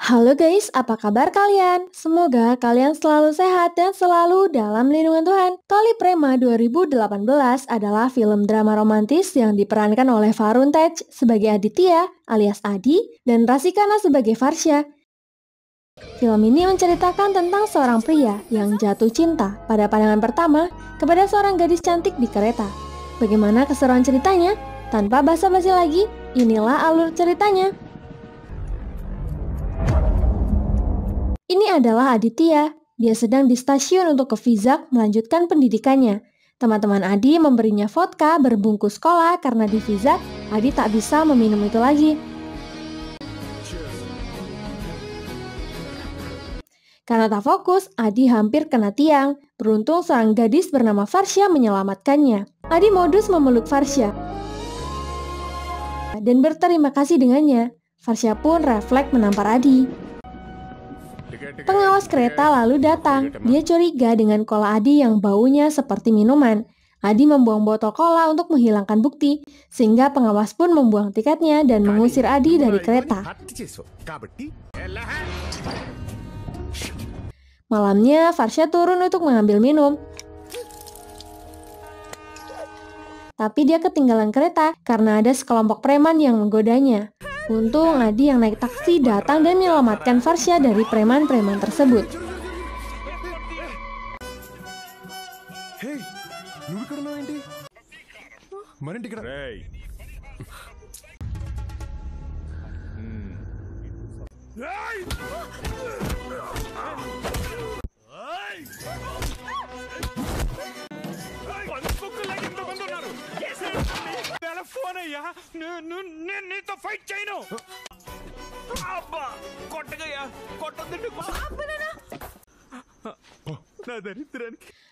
Halo guys, apa kabar kalian? Semoga kalian selalu sehat dan selalu dalam lindungan Tuhan. Tali Prema 2018 adalah film drama romantis yang diperankan oleh Varun Tej sebagai Aditya alias Adi dan Rasikana sebagai Varsha. Film ini menceritakan tentang seorang pria yang jatuh cinta pada pandangan pertama kepada seorang gadis cantik di kereta. Bagaimana keseruan ceritanya? Tanpa basa-basi lagi, inilah alur ceritanya. Ini adalah Aditya. Dia sedang di stasiun untuk ke Vizag melanjutkan pendidikannya. Teman-teman Adi memberinya vodka berbungkus cola karena di Vizag Adi tak bisa meminum itu lagi. Karena tak fokus, Adi hampir kena tiang. Beruntung seorang gadis bernama Varsha menyelamatkannya. Adi modus memeluk Varsha dan berterima kasih dengannya. Varsha pun refleks menampar Adi. Pengawas kereta lalu datang. Dia curiga dengan cola Adi yang baunya seperti minuman. Adi membuang botol cola untuk menghilangkan bukti, sehingga pengawas pun membuang tiketnya dan mengusir Adi dari kereta. Malamnya, Varsha turun untuk mengambil minum. Tapi dia ketinggalan kereta karena ada sekelompok preman yang menggodanya. Untung Adi yang naik taksi datang dan menyelamatkan Varsha dari preman-preman tersebut. Hey, నువ్వు ఇక్కడ ఉన్నావేంటి? మరేంటి ఇక్కడ?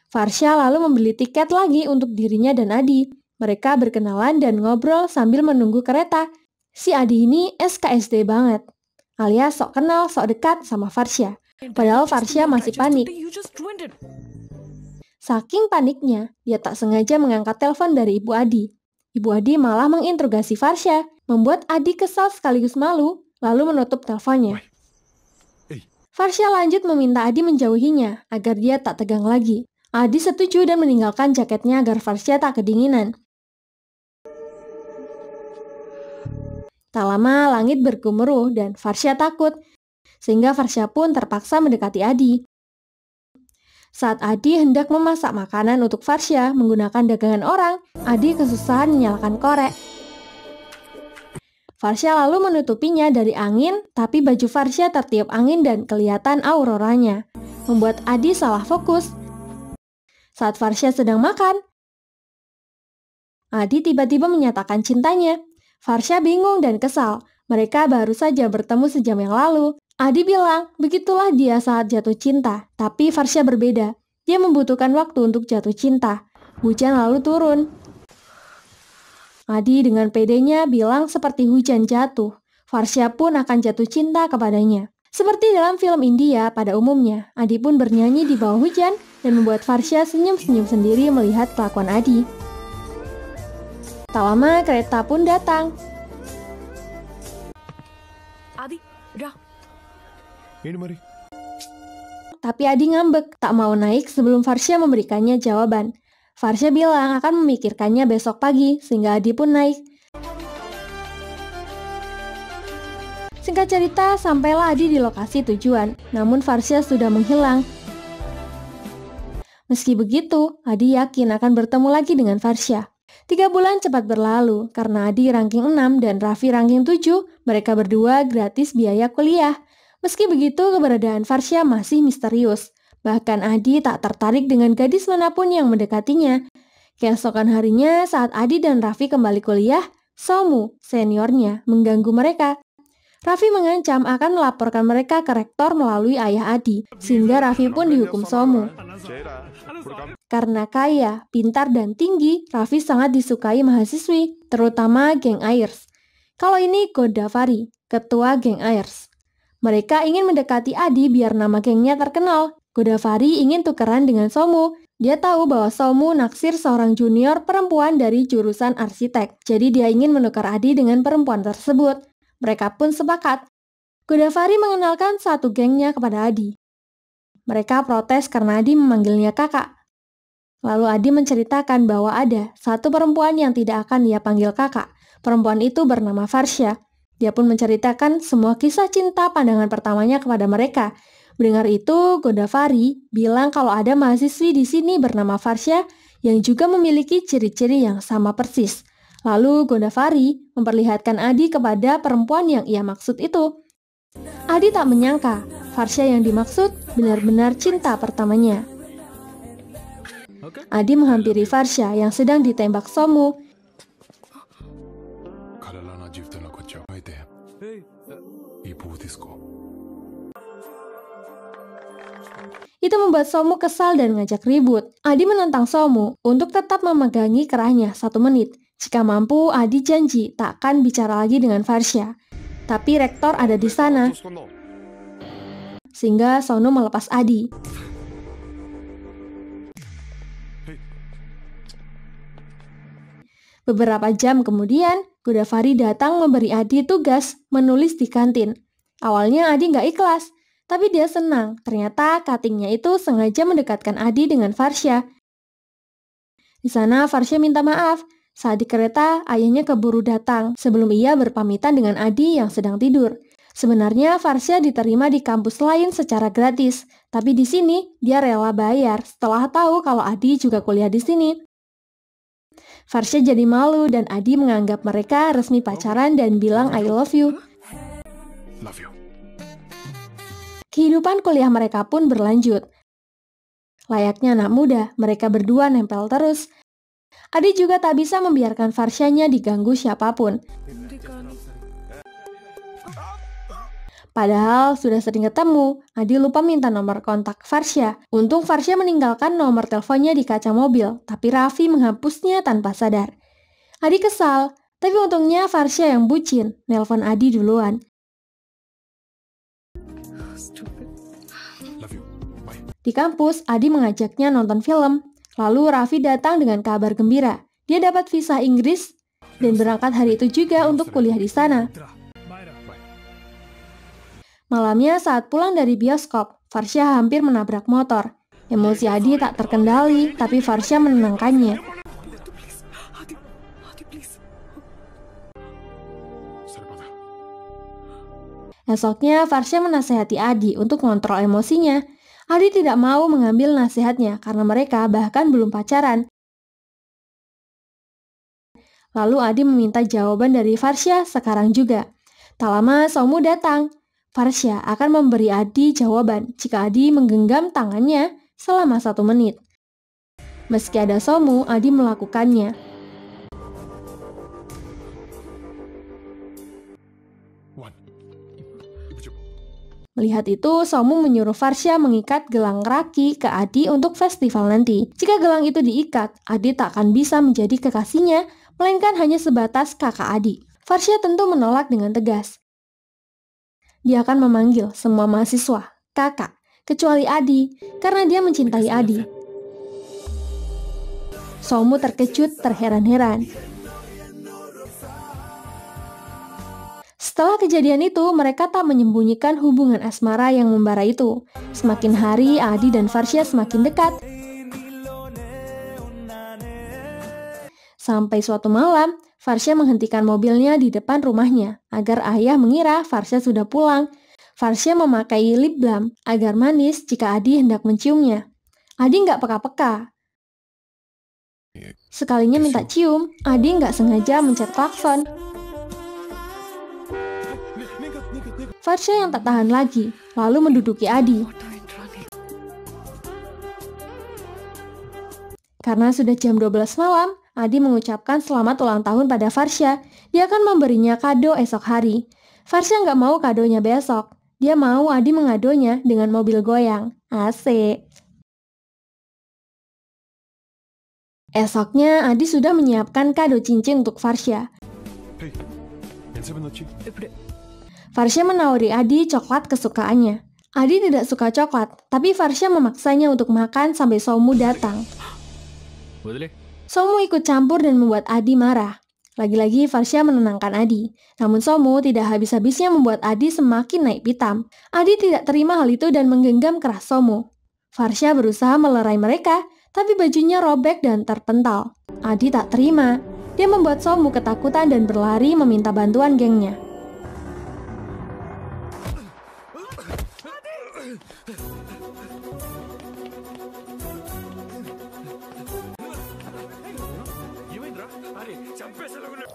Varsha lalu membeli tiket lagi untuk dirinya dan Adi. Mereka berkenalan dan ngobrol sambil menunggu kereta. Si Adi ini SKSD banget, alias sok kenal, sok dekat sama Varsha. Padahal Varsha masih panik. Saking paniknya, dia tak sengaja mengangkat telepon dari Ibu Adi. Ibu Adi malah menginterogasi Varsha, membuat Adi kesal sekaligus malu, lalu menutup teleponnya. Varsha lanjut meminta Adi menjauhinya, agar dia tak tegang lagi. Adi setuju dan meninggalkan jaketnya agar Varsha tak kedinginan. Tak lama langit bergemuruh dan Varsha takut, sehingga Varsha pun terpaksa mendekati Adi. Saat Adi hendak memasak makanan untuk Varsha menggunakan dagangan orang, Adi kesusahan menyalakan korek. Varsha lalu menutupinya dari angin, tapi baju Varsha tertiup angin dan kelihatan auroranya, membuat Adi salah fokus. Saat Varsha sedang makan, Adi tiba-tiba menyatakan cintanya. Varsha bingung dan kesal. Mereka baru saja bertemu sejam yang lalu. Adi bilang, begitulah dia saat jatuh cinta. Tapi Varsha berbeda. Dia membutuhkan waktu untuk jatuh cinta. Hujan lalu turun. Adi dengan pedenya bilang seperti hujan jatuh. Varsha pun akan jatuh cinta kepadanya. Seperti dalam film India pada umumnya, Adi pun bernyanyi di bawah hujan dan membuat Varsha senyum-senyum sendiri melihat kelakuan Adi. Tak lama kereta pun datang. Adi, udah. Ini mari. Tapi Adi ngambek, tak mau naik sebelum Varsha memberikannya jawaban. Varsha bilang akan memikirkannya besok pagi, sehingga Adi pun naik. Singkat cerita, sampailah Adi di lokasi tujuan, namun Varsha sudah menghilang. Meski begitu, Adi yakin akan bertemu lagi dengan Varsha. 3 bulan cepat berlalu, karena Adi ranking 6 dan Raffi ranking 7, mereka berdua gratis biaya kuliah. Meski begitu, keberadaan Varsha masih misterius. Bahkan Adi tak tertarik dengan gadis manapun yang mendekatinya. Keesokan harinya, saat Adi dan Raffi kembali kuliah, Somu, seniornya, mengganggu mereka. Raffi mengancam akan melaporkan mereka ke rektor melalui ayah Adi, sehingga Raffi pun dihukum Somu. Karena kaya, pintar, dan tinggi, Raffi sangat disukai mahasiswi, terutama geng Airs. Kalau ini Godavari, ketua geng Airs. Mereka ingin mendekati Adi biar nama gengnya terkenal. Godavari ingin tukeran dengan Somu. Dia tahu bahwa Somu naksir seorang junior perempuan dari jurusan arsitek. Jadi dia ingin menukar Adi dengan perempuan tersebut. Mereka pun sepakat. Godavari mengenalkan satu gengnya kepada Adi. Mereka protes karena Adi memanggilnya kakak. Lalu Adi menceritakan bahwa ada satu perempuan yang tidak akan dia panggil kakak. Perempuan itu bernama Farsha. Dia pun menceritakan semua kisah cinta pandangan pertamanya kepada mereka. Mendengar itu, Godavari bilang kalau ada mahasiswi di sini bernama Farsha yang juga memiliki ciri-ciri yang sama persis. Lalu Godavari memperlihatkan Adi kepada perempuan yang ia maksud itu. Adi tak menyangka Farsha yang dimaksud benar-benar cinta pertamanya. Adi menghampiri Farsha yang sedang ditembak Somu. Itu membuat Somu kesal dan ngajak ribut. Adi menantang Somu untuk tetap memegangi kerahnya 1 menit. Jika mampu, Adi janji tak akan bicara lagi dengan Farsha. Tapi rektor ada di sana, sehingga Somu melepas Adi. Beberapa jam kemudian, Godavari datang memberi Adi tugas menulis di kantin. Awalnya Adi nggak ikhlas, tapi dia senang. Ternyata cuttingnya itu sengaja mendekatkan Adi dengan Farsha. Di sana Farsha minta maaf. Saat di kereta, ayahnya keburu datang sebelum ia berpamitan dengan Adi yang sedang tidur. Sebenarnya Farsha diterima di kampus lain secara gratis, tapi di sini dia rela bayar setelah tahu kalau Adi juga kuliah di sini. Farsha jadi malu dan Adi menganggap mereka resmi pacaran dan bilang I love you. Kehidupan kuliah mereka pun berlanjut. Layaknya anak muda, mereka berdua nempel terus. Adi juga tak bisa membiarkan Farshanya diganggu siapapun. Padahal sudah sering ketemu, Adi lupa minta nomor kontak Farsha. Untung Farsha meninggalkan nomor teleponnya di kaca mobil, tapi Raffi menghapusnya tanpa sadar. Adi kesal, tapi untungnya Farsha yang bucin, nelpon Adi duluan. Di kampus, Adi mengajaknya nonton film. Lalu Raffi datang dengan kabar gembira. Dia dapat visa Inggris dan berangkat hari itu juga untuk kuliah di sana. Malamnya saat pulang dari bioskop, Farsha hampir menabrak motor. Emosi Adi tak terkendali, tapi Farsha menenangkannya. Esoknya, Farsha menasehati Adi untuk mengontrol emosinya. Adi tidak mau mengambil nasihatnya karena mereka bahkan belum pacaran. Lalu Adi meminta jawaban dari Farsha sekarang juga. Tak lama Somu datang. Farsha akan memberi Adi jawaban jika Adi menggenggam tangannya selama 1 menit. Meski ada Somu, Adi melakukannya. Melihat itu, Somu menyuruh Farsha mengikat gelang raki ke Adi untuk festival nanti. Jika gelang itu diikat, Adi tak akan bisa menjadi kekasihnya, melainkan hanya sebatas kakak Adi. Farsha tentu menolak dengan tegas. Dia akan memanggil semua mahasiswa kakak, kecuali Adi, karena dia mencintai Adi. Somu terkejut terheran-heran. Setelah kejadian itu, mereka tak menyembunyikan hubungan asmara yang membara itu. Semakin hari, Adi dan Farsha semakin dekat. Sampai suatu malam, Farsha menghentikan mobilnya di depan rumahnya, agar ayah mengira Farsha sudah pulang. Farsha memakai lip balm agar manis jika Adi hendak menciumnya. Adi nggak peka-peka. Sekalinya minta cium, Adi nggak sengaja mencet klakson. Farsha yang tak tahan lagi, lalu menduduki Adi. Karena sudah jam 12 malam, Adi mengucapkan selamat ulang tahun pada Farsha. Dia akan memberinya kado esok hari. Farsha nggak mau kadonya besok. Dia mau Adi mengadonya dengan mobil goyang. Asik. Esoknya, Adi sudah menyiapkan kado cincin untuk Farsha. Farsha menawari Adi coklat kesukaannya. Adi tidak suka coklat, tapi Farsha memaksanya untuk makan sampai Somu datang. Somu ikut campur dan membuat Adi marah. Lagi-lagi Farsha menenangkan Adi. Namun Somu tidak habis-habisnya membuat Adi semakin naik pitam. Adi tidak terima hal itu dan menggenggam keras Somu. Farsha berusaha melerai mereka, tapi bajunya robek dan terpental. Adi tak terima. Dia membuat Somu ketakutan dan berlari meminta bantuan gengnya.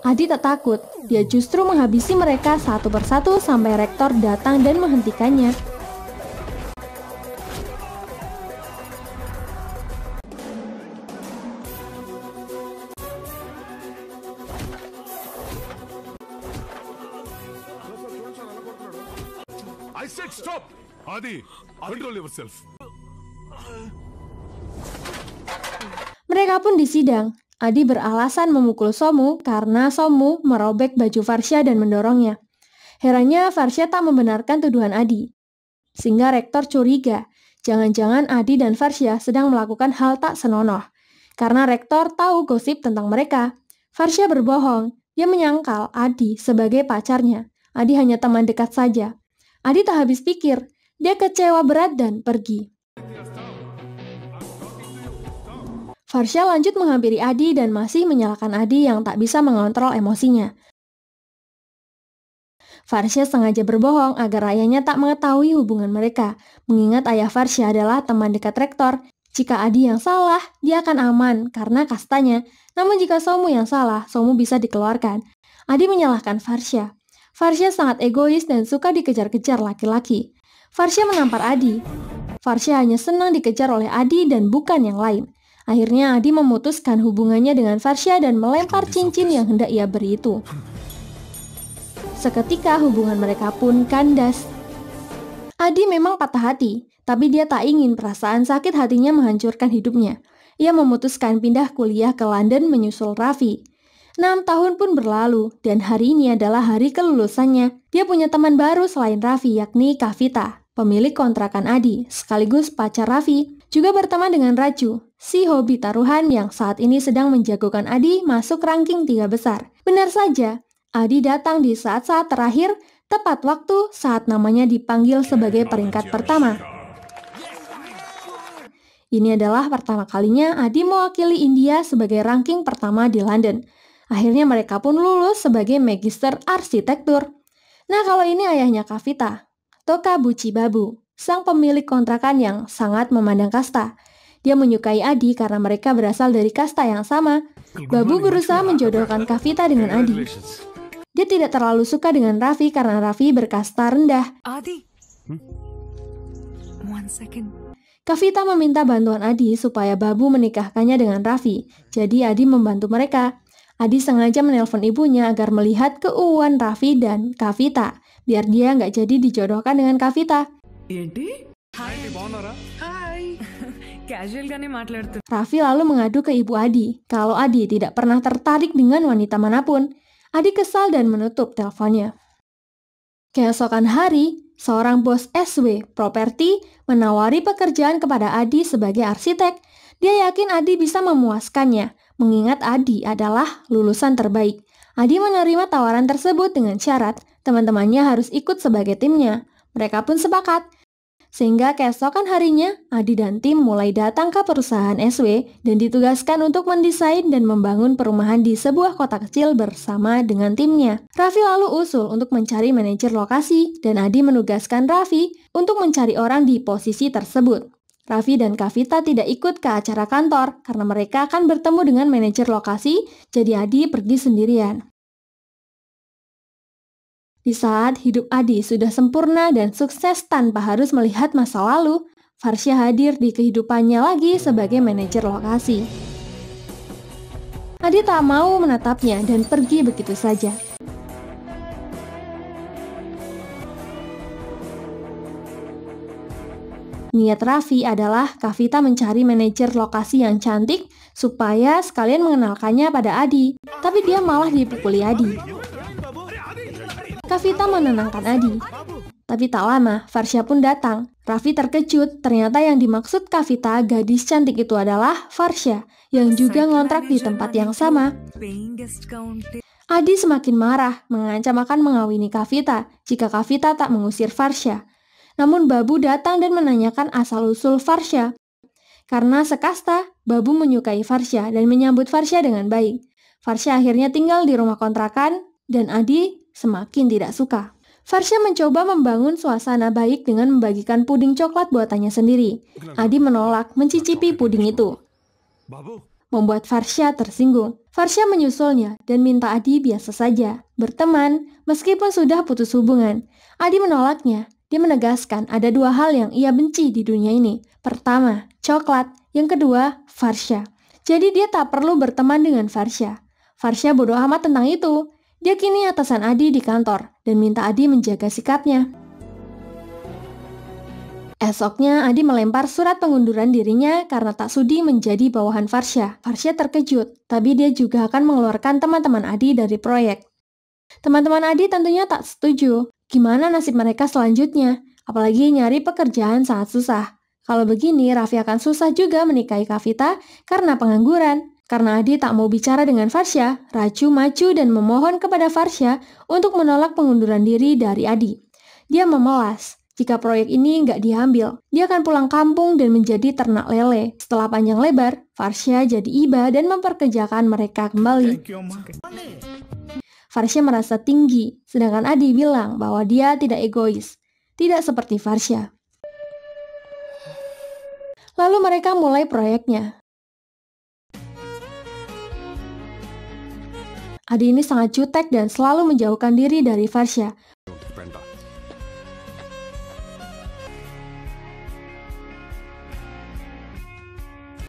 Adi tak takut, dia justru menghabisi mereka satu persatu sampai rektor datang dan menghentikannya. I said stop! Adi, control yourself. Mereka pun disidang. Adi beralasan memukul Somu karena Somu merobek baju Farsha dan mendorongnya. Herannya Farsha tak membenarkan tuduhan Adi. Sehingga rektor curiga, jangan-jangan Adi dan Farsha sedang melakukan hal tak senonoh. Karena rektor tahu gosip tentang mereka. Farsha berbohong, dia menyangkal Adi sebagai pacarnya. Adi hanya teman dekat saja. Adi tak habis pikir, dia kecewa berat dan pergi. Farsha lanjut menghampiri Adi dan masih menyalahkan Adi yang tak bisa mengontrol emosinya. Farsha sengaja berbohong agar ayahnya tak mengetahui hubungan mereka, mengingat ayah Farsha adalah teman dekat rektor. Jika Adi yang salah, dia akan aman karena kastanya. Namun jika Somu yang salah, Somu bisa dikeluarkan. Adi menyalahkan Farsha. Farsha sangat egois dan suka dikejar-kejar laki-laki. Farsha menampar Adi. Farsha hanya senang dikejar oleh Adi dan bukan yang lain. Akhirnya Adi memutuskan hubungannya dengan Farsha dan melempar cincin yang hendak ia beri itu. Seketika hubungan mereka pun kandas. Adi memang patah hati, tapi dia tak ingin perasaan sakit hatinya menghancurkan hidupnya. Ia memutuskan pindah kuliah ke London menyusul Raffi. 6 tahun pun berlalu, dan hari ini adalah hari kelulusannya. Dia punya teman baru selain Raffi, yakni Kavita, pemilik kontrakan Adi, sekaligus pacar Raffi. Juga berteman dengan Raju, si hobi taruhan yang saat ini sedang menjagokan Adi masuk ranking 3 besar. Benar saja, Adi datang di saat-saat terakhir, tepat waktu saat namanya dipanggil sebagai peringkat pertama. Ini adalah pertama kalinya Adi mewakili India sebagai ranking pertama di London. Akhirnya mereka pun lulus sebagai Magister Arsitektur. Nah, kalau ini ayahnya Kavita, Toka Buci Babu, sang pemilik kontrakan yang sangat memandang kasta. Dia menyukai Adi karena mereka berasal dari kasta yang sama. Babu berusaha menjodohkan Kavita dengan Adi. Dia tidak terlalu suka dengan Raffi karena Raffi berkasta rendah. Adi. 1 second. Kavita meminta bantuan Adi supaya Babu menikahkannya dengan Raffi. Jadi Adi membantu mereka. Adi sengaja menelpon ibunya agar melihat keuuan Raffi dan Kavita, biar dia nggak jadi dijodohkan dengan Kavita. ఏంటి hi casual గానే మాట్లాడుతున్నా. Raffi lalu mengadu ke ibu Adi kalau Adi tidak pernah tertarik dengan wanita manapun. Adi kesal dan menutup teleponnya. Keesokan hari, seorang bos SW Properti menawari pekerjaan kepada Adi sebagai arsitek. Dia yakin Adi bisa memuaskannya, mengingat Adi adalah lulusan terbaik. Adi menerima tawaran tersebut dengan syarat teman-temannya harus ikut sebagai timnya. Mereka pun sepakat. Sehingga keesokan harinya, Adi dan tim mulai datang ke perusahaan SW dan ditugaskan untuk mendesain dan membangun perumahan di sebuah kota kecil bersama dengan timnya. Raffi lalu usul untuk mencari manajer lokasi dan Adi menugaskan Raffi untuk mencari orang di posisi tersebut. Raffi dan Kavita tidak ikut ke acara kantor karena mereka akan bertemu dengan manajer lokasi, jadi Adi pergi sendirian. Di saat hidup Adi sudah sempurna dan sukses tanpa harus melihat masa lalu, Farsha hadir di kehidupannya lagi sebagai manajer lokasi. Adi tak mau menatapnya dan pergi begitu saja. Niat Raffi adalah Kavita mencari manajer lokasi yang cantik supaya sekalian mengenalkannya pada Adi, tapi dia malah dipukuli Adi. Kavita menenangkan Adi. Tapi tak lama, Farsha pun datang. Raffi terkejut, ternyata yang dimaksud Kavita, gadis cantik itu adalah Farsha, yang juga ngontrak di tempat yang sama. Adi semakin marah, mengancam akan mengawini Kavita jika Kavita tak mengusir Varsha. Namun Babu datang dan menanyakan asal-usul Varsha. Karena sekasta, Babu menyukai Varsha dan menyambut Varsha dengan baik. Varsha akhirnya tinggal di rumah kontrakan dan Adi semakin tidak suka. Varsha mencoba membangun suasana baik dengan membagikan puding coklat buatannya sendiri. Adi menolak mencicipi puding itu, Babu, membuat Varsha tersinggung. Varsha menyusulnya dan minta Adi biasa saja, berteman meskipun sudah putus hubungan. Adi menolaknya. Dia menegaskan ada dua hal yang ia benci di dunia ini. Pertama, coklat. Yang kedua, Varsha. Jadi dia tak perlu berteman dengan Varsha. Varsha bodoh amat tentang itu. Dia kini atasan Adi di kantor dan minta Adi menjaga sikapnya. Esoknya, Adi melempar surat pengunduran dirinya karena tak sudi menjadi bawahan Varsha. Varsha terkejut, tapi dia juga akan mengeluarkan teman-teman Adi dari proyek. Teman-teman Adi tentunya tak setuju. Gimana nasib mereka selanjutnya? Apalagi nyari pekerjaan sangat susah. Kalau begini, Raffi akan susah juga menikahi Kavita karena pengangguran. Karena Adi tak mau bicara dengan Varsha, Raju maju dan memohon kepada Varsha untuk menolak pengunduran diri dari Adi. Dia memelas. Jika proyek ini nggak diambil, dia akan pulang kampung dan menjadi ternak lele. Setelah panjang lebar, Varsha jadi iba dan memperkerjakan mereka kembali. Varsha merasa tinggi, sedangkan Adi bilang bahwa dia tidak egois. Tidak seperti Varsha. Lalu mereka mulai proyeknya. Adi ini sangat jutek dan selalu menjauhkan diri dari Varsha.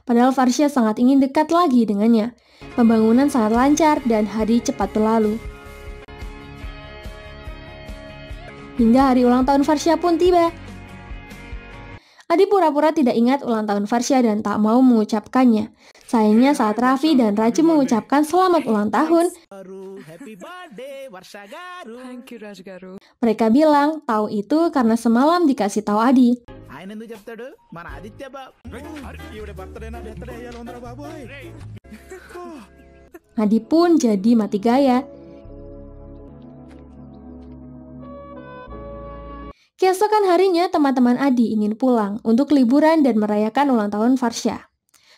Padahal Varsha sangat ingin dekat lagi dengannya. Pembangunan sangat lancar dan hari cepat berlalu. Hingga hari ulang tahun Varsha pun tiba. Adi pura-pura tidak ingat ulang tahun Varsha dan tak mau mengucapkannya. Sayangnya saat Raffi dan Raju mengucapkan selamat ulang tahun, Thank you, Raj Garu. mereka bilang tahu itu karena semalam dikasih tahu Adi. Adi pun jadi mati gaya. Keesokan harinya, teman-teman Adi ingin pulang untuk liburan dan merayakan ulang tahun Varsha.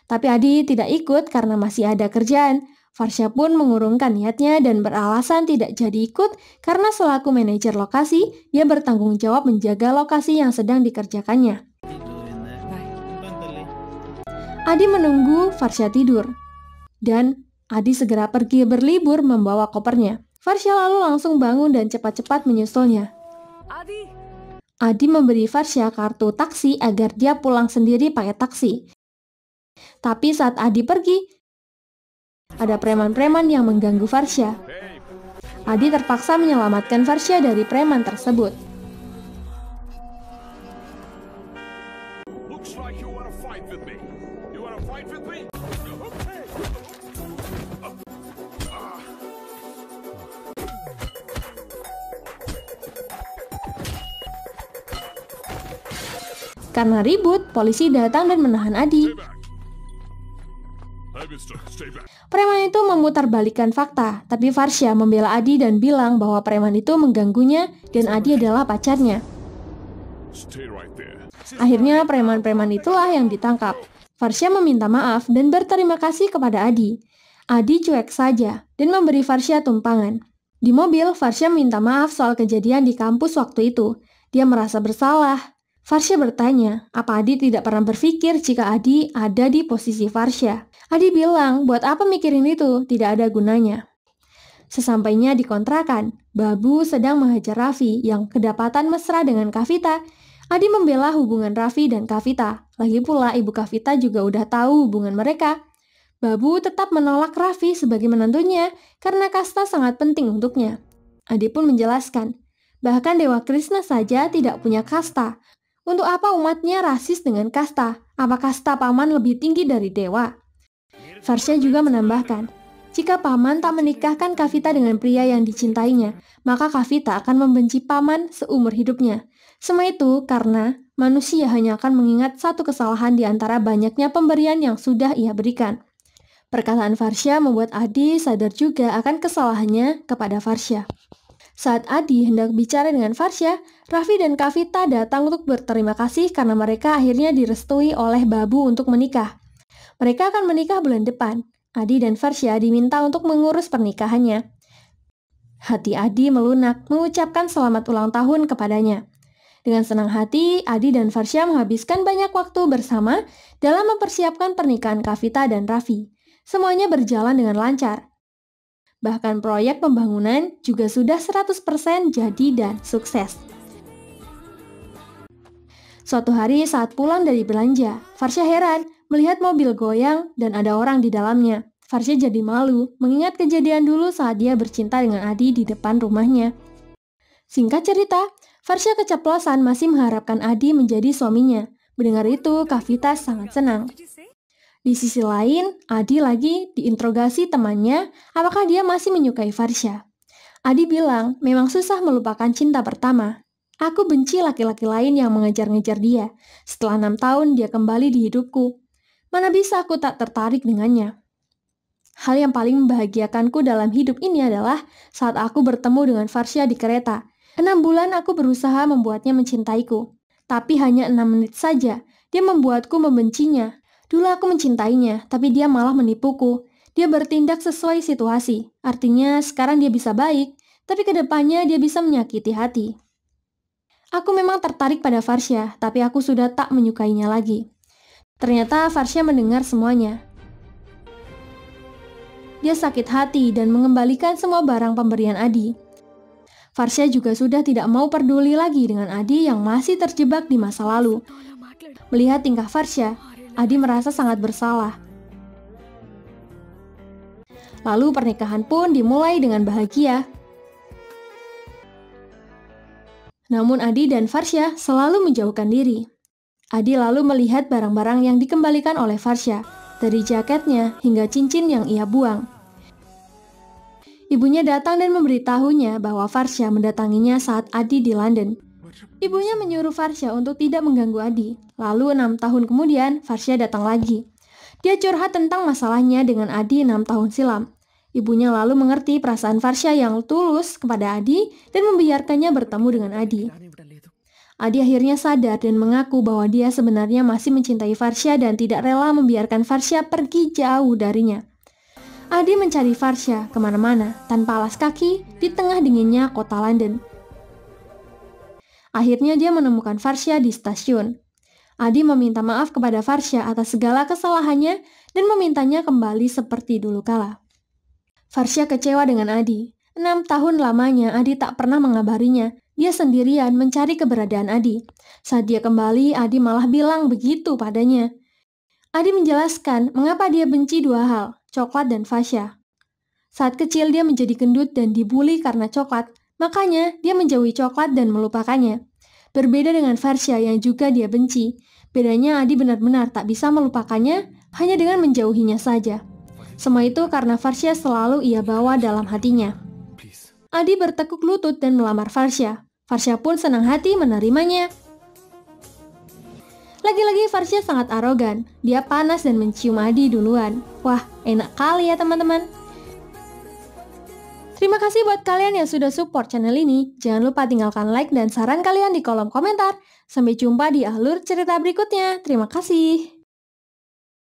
Tapi Adi tidak ikut karena masih ada kerjaan. Varsha pun mengurungkan niatnya dan beralasan tidak jadi ikut karena selaku manajer lokasi, dia bertanggung jawab menjaga lokasi yang sedang dikerjakannya. Adi menunggu Varsha tidur. Dan Adi segera pergi berlibur membawa kopernya. Varsha lalu langsung bangun dan cepat-cepat menyusulnya. Adi memberi Varsha kartu taksi agar dia pulang sendiri pakai taksi. Tapi saat Adi pergi, ada preman-preman yang mengganggu Varsha. Adi terpaksa menyelamatkan Varsha dari preman tersebut. looks like you wanna fight with me. You wanna fight with me? Karena ribut, polisi datang dan menahan Adi. Stay back. Hey, mister, stay back. Preman itu memutarbalikkan fakta, tapi Varsha membela Adi dan bilang bahwa preman itu mengganggunya dan Adi adalah pacarnya. Stay right there. Akhirnya preman-preman itulah yang ditangkap. Varsha meminta maaf dan berterima kasih kepada Adi. Adi cuek saja dan memberi Varsha tumpangan. Di mobil, Varsha minta maaf soal kejadian di kampus waktu itu. Dia merasa bersalah. Varsha bertanya, apa Adi tidak pernah berpikir jika Adi ada di posisi Varsha? Adi bilang, buat apa mikirin itu? Tidak ada gunanya. Sesampainya di kontrakan, Babu sedang menghajar Raffi yang kedapatan mesra dengan Kavita. Adi membela hubungan Raffi dan Kavita. Lagi pula ibu Kavita juga udah tahu hubungan mereka. Babu tetap menolak Raffi sebagai menantunya karena kasta sangat penting untuknya. Adi pun menjelaskan, bahkan Dewa Krishna saja tidak punya kasta. Untuk apa umatnya rasis dengan kasta? Apa kasta paman lebih tinggi dari dewa? Varsha juga menambahkan, jika paman tak menikahkan Kavita dengan pria yang dicintainya, maka Kavita akan membenci paman seumur hidupnya. Semua itu karena manusia hanya akan mengingat satu kesalahan di antara banyaknya pemberian yang sudah ia berikan. Perkataan Farsha membuat Adi sadar juga akan kesalahannya kepada Farsha. Saat Adi hendak bicara dengan Farsha, Raffi dan Kavita datang untuk berterima kasih karena mereka akhirnya direstui oleh Babu untuk menikah. Mereka akan menikah bulan depan. Adi dan Farsha diminta untuk mengurus pernikahannya. Hati Adi melunak mengucapkan selamat ulang tahun kepadanya. Dengan senang hati, Adi dan Farsha menghabiskan banyak waktu bersama dalam mempersiapkan pernikahan Kavita dan Raffi. Semuanya berjalan dengan lancar. Bahkan proyek pembangunan juga sudah 100% jadi dan sukses. Suatu hari saat pulang dari belanja, Farsha heran melihat mobil goyang dan ada orang di dalamnya. Farsha jadi malu mengingat kejadian dulu saat dia bercinta dengan Adi di depan rumahnya. Singkat cerita, Farsha keceplosan masih mengharapkan Adi menjadi suaminya. Mendengar itu, Kavita sangat senang. Di sisi lain, Adi lagi diinterogasi temannya apakah dia masih menyukai Farsha. Adi bilang memang susah melupakan cinta pertama. Aku benci laki-laki lain yang mengejar-ngejar dia. Setelah 6 tahun dia kembali di hidupku. Mana bisa aku tak tertarik dengannya. Hal yang paling membahagiakanku dalam hidup ini adalah saat aku bertemu dengan Farsha di kereta. 6 bulan aku berusaha membuatnya mencintaiku. Tapi hanya 6 menit saja, dia membuatku membencinya. Dulu aku mencintainya, tapi dia malah menipuku. Dia bertindak sesuai situasi. Artinya sekarang dia bisa baik, tapi kedepannya dia bisa menyakiti hati. Aku memang tertarik pada Farsha, tapi aku sudah tak menyukainya lagi. Ternyata Farsha mendengar semuanya. Dia sakit hati dan mengembalikan semua barang pemberian Adi. Farsha juga sudah tidak mau peduli lagi dengan Adi yang masih terjebak di masa lalu. Melihat tingkah Farsha, Adi merasa sangat bersalah. Lalu pernikahan pun dimulai dengan bahagia. Namun Adi dan Farsha selalu menjauhkan diri. Adi lalu melihat barang-barang yang dikembalikan oleh Farsha, dari jaketnya hingga cincin yang ia buang. Ibunya datang dan memberitahunya bahwa Farsha mendatanginya saat Adi di London. Ibunya menyuruh Farsha untuk tidak mengganggu Adi. Lalu 6 tahun kemudian, Farsha datang lagi. Dia curhat tentang masalahnya dengan Adi 6 tahun silam. Ibunya lalu mengerti perasaan Farsha yang tulus kepada Adi dan membiarkannya bertemu dengan Adi. Adi akhirnya sadar dan mengaku bahwa dia sebenarnya masih mencintai Farsha dan tidak rela membiarkan Farsha pergi jauh darinya. Adi mencari Farsha kemana-mana tanpa alas kaki di tengah dinginnya kota London. Akhirnya dia menemukan Farsha di stasiun. Adi meminta maaf kepada Farsha atas segala kesalahannya dan memintanya kembali seperti dulu kala. Farsha kecewa dengan Adi. 6 tahun lamanya Adi tak pernah mengabarinya. Dia sendirian mencari keberadaan Adi. Saat dia kembali, Adi malah bilang begitu padanya. Adi menjelaskan mengapa dia benci 2 hal, coklat dan Farsha. Saat kecil dia menjadi gendut dan dibully karena coklat. Makanya, dia menjauhi coklat dan melupakannya. Berbeda dengan Farsha yang juga dia benci. Bedanya Adi benar-benar tak bisa melupakannya hanya dengan menjauhinya saja. Semua itu karena Farsha selalu ia bawa dalam hatinya. Adi bertekuk lutut dan melamar Farsha. Farsha pun senang hati menerimanya. Lagi-lagi Farsha sangat arogan. Dia panas dan mencium Adi duluan. Wah, enak kali ya teman-teman. Terima kasih buat kalian yang sudah support channel ini. Jangan lupa tinggalkan like dan saran kalian di kolom komentar. Sampai jumpa di alur cerita berikutnya. Terima kasih.